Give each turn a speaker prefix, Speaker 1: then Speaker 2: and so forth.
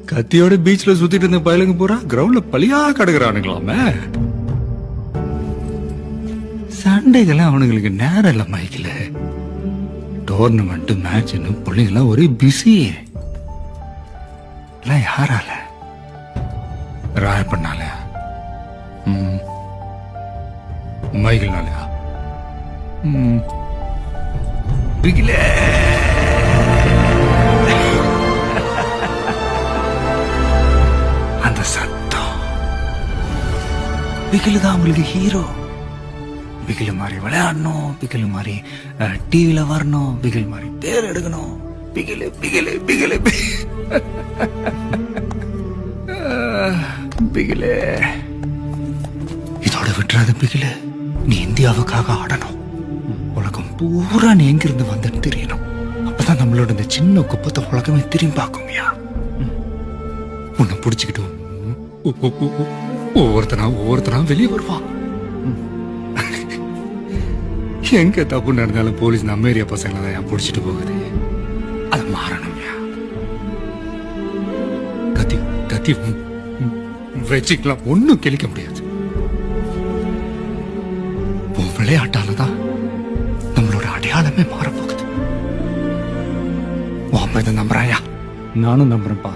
Speaker 1: கத்தியோட பீச்ல சுத்திட்டு இருந்த பயலுங்க பூரா கிரவுண்ட்ல பழியா கிடக்குறானுங்களாமே. சண்டைகள்லாம் அவனுங்களுக்கு நேரம் இல்ல மைக்கில. டோர்னமெண்ட் மேட்ச்னு பிள்ளைங்களாம் ஒரே பிஸி. எல்லாம் யாரால? ராயப்பண்ணால, மைக்கிள்னாலயா? பிகிலே அந்த சத்தம். பிகிலு தான் அவங்களுக்கு ஹீரோ. பிகிலு மாதிரி விளையாடணும், பிகிலு மாதிரி டிவில வரணும், பிகில் மாதிரி பேர் எடுக்கணும். பிகிலு பிகிலு பிகிலு பிகிலு. இதோட விட்டுறாத பிகிலு. நீ இந்தியாவுக்காக ஆடணும். உலகம் பூரா நீ எங்கிருந்து வந்துன்னு தெரியணும். அப்பதான் நம்மளோட இந்த சின்ன குப்பத்தை உலகமே திரும்பி பார்க்கும்யா. உன்னை பிடிச்சுக்கிட்டு ஒவ்வொருத்தனா வெளியே வருவான். எங்க தப்பு நடந்தாலும் போலீஸ் நம்ம ஏரியா பசங்களை தான் பிடிச்சிட்டு போகுது. அது மாறணும்யா. கத்தி கத்தி வச்சுக்கலாம், ஒன்னும் கிழிக்க முடியாது. உன் விளையாட்டாலதான் நம்மளோட அடையாளமே மாறப்போகுது. உன் இதை நம்புறாயா?
Speaker 2: நானும் நம்புறேன்ப்பா.